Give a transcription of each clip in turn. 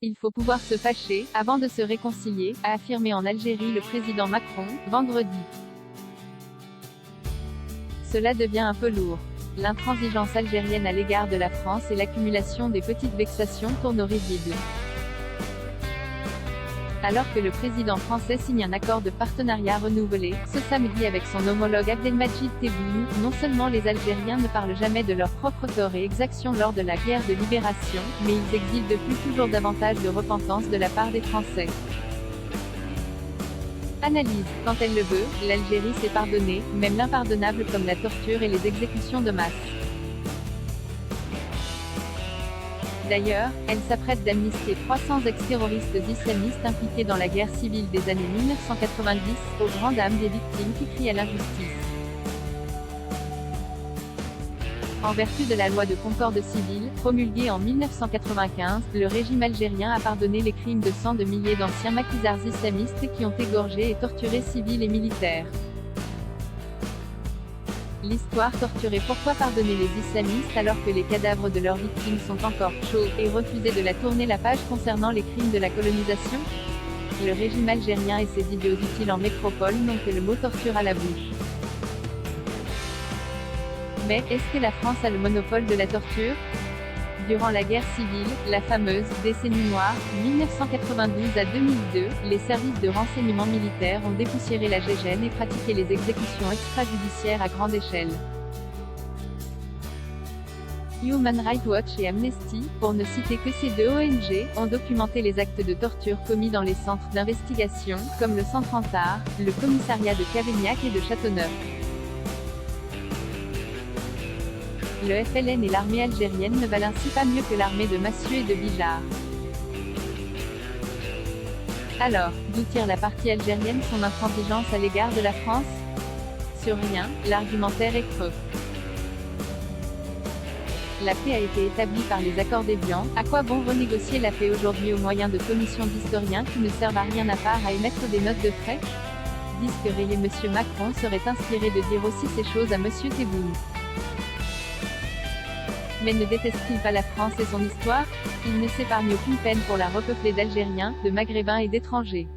Il faut pouvoir se fâcher, avant de se réconcilier, a affirmé en Algérie le président Macron, vendredi. Cela devient un peu lourd. L'intransigeance algérienne à l'égard de la France et l'accumulation des petites vexations tournent au risible. Alors que le président français signe un accord de partenariat renouvelé, ce samedi avec son homologue Abdelmadjid Tebboune, non seulement les Algériens ne parlent jamais de leur propre tort et exactions lors de la guerre de libération, mais ils exigent depuis toujours davantage de repentance de la part des Français. Analyse. Quand elle le veut, l'Algérie s'est pardonnée, même l'impardonnable comme la torture et les exécutions de masse. D'ailleurs, elle s'apprête d'amnistier 300 ex-terroristes islamistes impliqués dans la guerre civile des années 1990, aux grandes dames des victimes qui crient à l'injustice. En vertu de la loi de concorde civile, promulguée en 1995, le régime algérien a pardonné les crimes de sang de milliers d'anciens maquisards islamistes qui ont égorgé et torturé civils et militaires. L'histoire torturée. Pourquoi pardonner les islamistes alors que les cadavres de leurs victimes sont encore chauds, et refuser de la tourner la page concernant les crimes de la colonisation? Le régime algérien et ses idiots utiles en métropole n'ont que le mot torture à la bouche. Mais, est-ce que la France a le monopole de la torture? Durant la guerre civile, la fameuse « décennie noire », 1992 à 2002, les services de renseignement militaires ont dépoussiéré la Gégène et pratiqué les exécutions extrajudiciaires à grande échelle. Human Rights Watch et Amnesty, pour ne citer que ces deux ONG, ont documenté les actes de torture commis dans les centres d'investigation, comme le Centre Antar, le commissariat de Cavaignac et de Châteauneuf. Le FLN et l'armée algérienne ne valent ainsi pas mieux que l'armée de Massieu et de Bijar. Alors, d'où tire la partie algérienne son intransigeance à l'égard de la France? Sur rien, l'argumentaire est creux. La paix a été établie par les accords d'Évian, à quoi bon renégocier la paix aujourd'hui au moyen de commissions d'historiens qui ne servent à rien à part à émettre des notes de frais? Disque rayé. Monsieur Macron serait inspiré de dire aussi ces choses à Monsieur Tebboune. Mais ne déteste-t-il pas la France et son histoire? Il ne s'épargne aucune peine pour la repeupler d'Algériens, de Maghrébins et d'étrangers.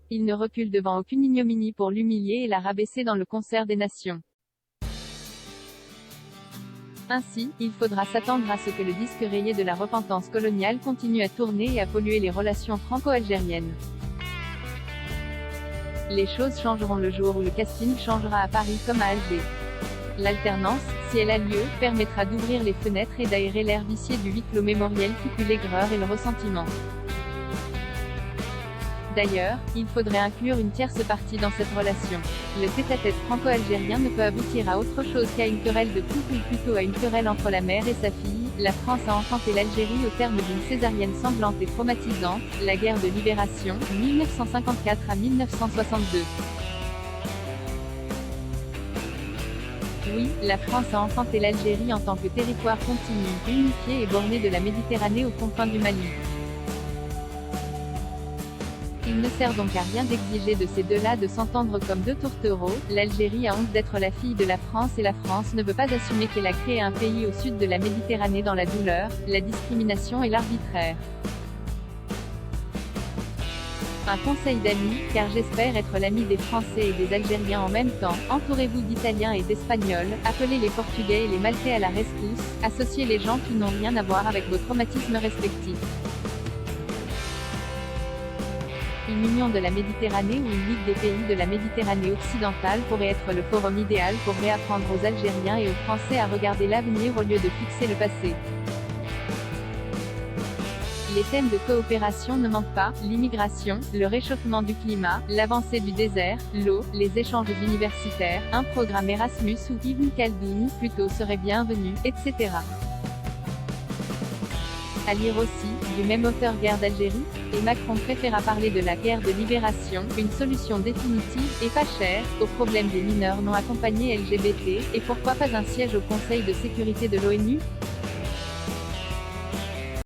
Il ne recule devant aucune ignominie pour l'humilier et la rabaisser dans le concert des nations. Ainsi, il faudra s'attendre à ce que le disque rayé de la repentance coloniale continue à tourner et à polluer les relations franco-algériennes. Les choses changeront le jour où le casting changera à Paris comme à Alger. L'alternance, si elle a lieu, permettra d'ouvrir les fenêtres et d'aérer l'air vicié du huis clos mémoriel qui pue l'aigreur et le ressentiment. D'ailleurs, il faudrait inclure une tierce partie dans cette relation. Le tête-à-tête franco-algérien ne peut aboutir à autre chose qu'à une querelle de couple ou plutôt à une querelle entre la mère et sa fille. La France a enfanté l'Algérie au terme d'une césarienne sanglante et traumatisante, la guerre de libération, 1954 à 1962. Oui, la France a enfanté l'Algérie en tant que territoire continu, unifié et borné de la Méditerranée aux confins du Mali. Il ne sert donc à rien d'exiger de ces deux-là de s'entendre comme deux tourtereaux. L'Algérie a honte d'être la fille de la France et la France ne veut pas assumer qu'elle a créé un pays au sud de la Méditerranée dans la douleur, la discrimination et l'arbitraire. Un conseil d'amis, car j'espère être l'ami des Français et des Algériens en même temps, entourez-vous d'Italiens et d'Espagnols, appelez les Portugais et les Maltais à la rescousse, associez les gens qui n'ont rien à voir avec vos traumatismes respectifs. Une union de la Méditerranée ou une ligue des pays de la Méditerranée occidentale pourrait être le forum idéal pour réapprendre aux Algériens et aux Français à regarder l'avenir au lieu de fixer le passé. Les thèmes de coopération ne manquent pas, l'immigration, le réchauffement du climat, l'avancée du désert, l'eau, les échanges universitaires, un programme Erasmus ou Ibn Khaldoun, plutôt serait bienvenu, etc. À lire aussi, du même auteur Guerre d'Algérie, et Macron préféra parler de la guerre de libération, une solution définitive, et pas chère, au problème des mineurs non accompagnés LGBT, et pourquoi pas un siège au Conseil de sécurité de l'ONU?